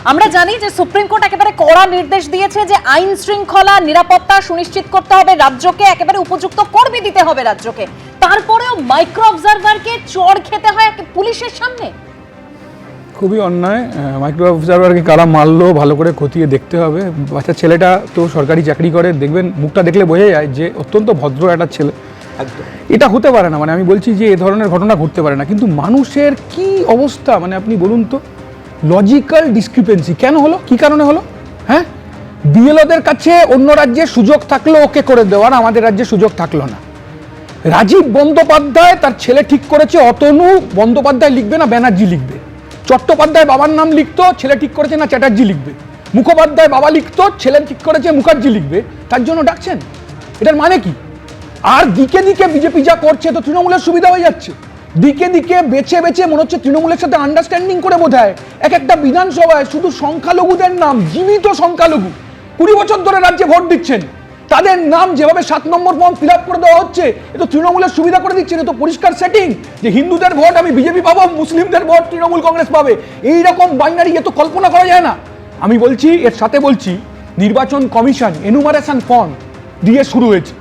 আমরা জানি যে সুপ্রিম কোর্ট একেবারে কড়া নির্দেশ দিয়েছে যে আইন শৃঙ্খলা নিরাপত্তা সুনিশ্চিত করতে হবে রাজ্যকে, একেবারে উপযুক্ত কর্মী দিতে হবে রাজ্যকে। তারপরেও মাইক্রো অবজারভারকে চড় খেতে হয় পুলিশের সামনে। খুবই অন্যায়। মাইক্রো অবজারভারকে কারা মারলো ভালো করে খতিয়ে দেখতে হবে। বাচ্চা ছেলেটা তো সরকারি চাকরি করে, দেখবেন মুখটা দেখলে বোঝা যায় যে অত্যন্ত ভদ্র একটা ছেলে। এটা হতে পারে না, মানে আমি বলছি যে এ ধরনের ঘটনা ঘটতে পারে না, কিন্তু মানুষের কি অবস্থা মানে আপনি বলুন তো। লজিক্যাল ডিসক্রিপেন্সি কেন হলো, কি কারণে হলো? হ্যাঁ, বিএলওদের কাছে অন্য রাজ্যে সুযোগ থাকলো ওকে করে দেওয়ার, আমাদের রাজ্যে সুযোগ থাকলো না। রাজীব বন্দ্যোপাধ্যায় তার ছেলে ঠিক করেছে অতনু বন্দ্যোপাধ্যায় লিখবে না ব্যানার্জি লিখবে। চট্টোপাধ্যায় বাবার নাম লিখতো, ছেলে ঠিক করেছে না চ্যাটার্জি লিখবে। মুখোপাধ্যায় বাবা লিখতো, ছেলে ঠিক করেছে মুখার্জি লিখবে। তার জন্য ডাকছেন, এটার মানে কি? আর দিকে দিকে বিজেপি যা করছে তো তৃণমূলের সুবিধা হয়ে যাচ্ছে। দিকে দিকে বেছে বেছে মনে হচ্ছে তৃণমূলের সাথে আন্ডারস্ট্যান্ডিং করে বোধহয় এক একটা বিধানসভায় শুধু সংখ্যালঘুদের নাম, জীবিত সংখ্যালঘু 20 বছর ধরে রাজ্যে ভোট দিচ্ছেন, তাদের নাম যেভাবে 7 নম্বর ফর্ম ফিল আপ করে দেওয়া হচ্ছে, এ তো তৃণমূলের সুবিধা করে দিচ্ছে। তো পরিষ্কার সেটিং যে হিন্দুদের ভোট আমি বিজেপি পাবো, মুসলিমদের ভোট তৃণমূল কংগ্রেস পাবে। এইরকম বাইনারি এ তো কল্পনা করা যায় না। আমি বলছি, এর সাথে বলছি নির্বাচন কমিশন এনুমারেশন ফর্ম দিয়ে শুরু হয়েছে।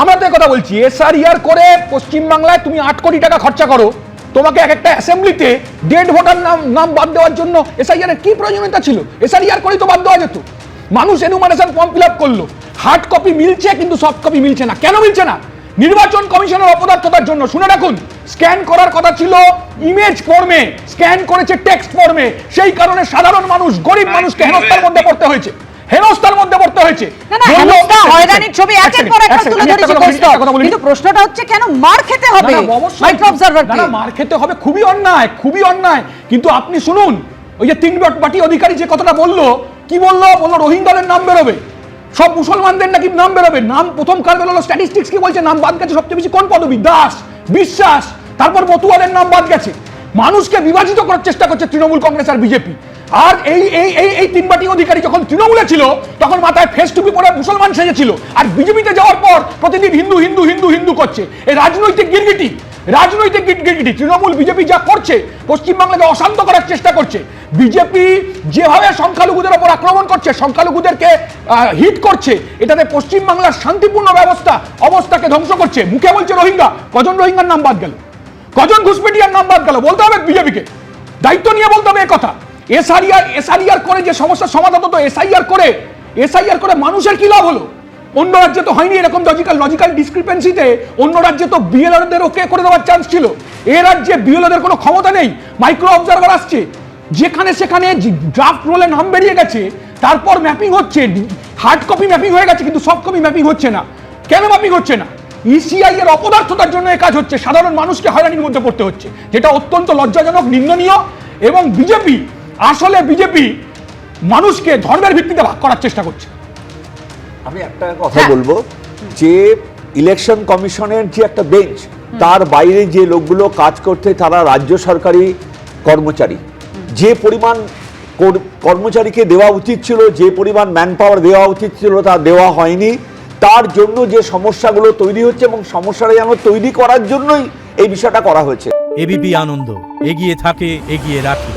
আমরা তো কথা বলছি এসআরইআর করে পশ্চিমবাংলায় তুমি 8 কোটি টাকা খরচা করো, তোমাকে এক একটা অ্যাসেম্বলিতে ডেড ভোটার নাম বাদ দেওয়ার জন্য এসআইআর এর কি প্রয়োজনীয়তা ছিল? এসআরইআর করেই তো বাদ দেওয়া যেত। মানুষ এনুমারেশন ফর্ম ফিল আপ করলো, হার্ড কপি মিলছে কিন্তু সফট কপি মিলছে না। কেন মিলছে না? নির্বাচন কমিশনের অপদার্থতার জন্য। শুনে রাখুন, স্ক্যান করার কথা ছিল ইমেজ ফর্মে, স্ক্যান করেছে টেক্সট ফর্মে। সেই কারণে সাধারণ মানুষ, গরিব মানুষকে হেনস্থার মধ্যে পড়তে হয়েছে, হেনস্থার মধ্যে পড়তে হয়েছে। হয়রানির ছবি একের পর এক তুলে ধরেছে কিন্তু প্রশ্নটা হচ্ছে কেন মার খেতে হবে মাইক্রো অবজারভারকে? না, মার খেতে হবে, খুবই অন্যায়, খুবই অন্যায়। কিন্তু আপনি শুনুন, ওই যে 3 বাটি অধিকারী যে কথাটা বললো, কি বললো? বললো রোহিঙ্গাদের নাম বেরোবে, সব মুসলমানদের নাকি নাম বেরোবে। নাম প্রথম কার বেরোলো? স্ট্যাটিস্টিক্স কি বলছে? নাম বাদ গেছে সবচেয়ে বেশি কোন পদবী? দাস, বিশ্বাস, তারপর মতুয়াদের নাম বাদ গেছে। মানুষকে বিভাজিত করার চেষ্টা করছে তৃণমূল কংগ্রেস আর বিজেপি। আর এই 3 বাটি অধিকারী যখন তৃণমূলে ছিল তখন মাথায় ফেস টুপি পরে মুসলমান সেজেছিল, আর বিজেপিতে যাওয়ার পর প্রতিদিন হিন্দু হিন্দু হিন্দু হিন্দু করছে। এই রাজনৈতিক গিরগিটি, রাজনৈতিক গিরগিটি তৃণমূল বিজেপি যা করছে, পশ্চিমবাংলাকে অশান্ত করার চেষ্টা করছে। বিজেপি যেভাবে সংখ্যালঘুদের ওপর আক্রমণ করছে, সংখ্যালঘুদেরকে হিট করছে, এটাতে পশ্চিমবাংলার শান্তিপূর্ণ অবস্থাকে ধ্বংস করছে। মুখে বলছে রোহিঙ্গা, কজন রোহিঙ্গার নাম বাদ গেল? কজন ঘুষপেটিয়ার নাম বাদ গেল? বলতে হবে বিজেপিকে, দায়িত্ব নিয়ে বলতে হবে কথা। এসআরইআর করে যে সমস্যার সমাধান হতো, এসআইআর করে মানুষের কি লাভ হলো? অন্য রাজ্যে তো হয়নি এরকম লজিক্যাল ডিসক্রিপেন্সিতে। অন্য রাজ্যে তো বিএলওদের ওকে করে দেওয়ার চান্স ছিল, এ রাজ্যে বিএলওদের কোনো ক্ষমতা নেই। মাইক্রো অবজারভার আসছে, যেখানে সেখানে ড্রাফট রোলে নাম বেরিয়ে গেছে, তারপর ম্যাপিং হচ্ছে, হার্ড কপি ম্যাপিং হয়ে গেছে কিন্তু সফট কপি ম্যাপিং হচ্ছে না। কেন ম্যাপিং হচ্ছে না? ইসিআই এর অপদার্থতার জন্য এই কাজ হচ্ছে। সাধারণ মানুষকে হয়রানির মধ্যে পড়তে হচ্ছে, যেটা অত্যন্ত লজ্জাজনক, নিন্দনীয়। এবং বিজেপি মানুষকে ধর্মের ভিত্তিতে ভাগ করার চেষ্টা করছে। আমি একটা কথা বলবো, যে ইলেকশন কমিশনের যে একটা বেঞ্চ, তার বাইরে যে লোকগুলো কাজ করতে, তারা রাজ্য সরকারি কর্মচারী। যে পরিমাণ কর্মচারীকে দেওয়া উচিত ছিল, যে পরিমাণ ম্যান পাওয়ার দেওয়া উচিত ছিল, তা দেওয়া হয়নি। তার জন্য যে সমস্যাগুলো তৈরি হচ্ছে, এবং সমস্যাটা যেন তৈরি করার জন্যই এই বিষয়টা করা হয়েছে। এবিপি আনন্দ, এগিয়ে থাকে, এগিয়ে রাখে।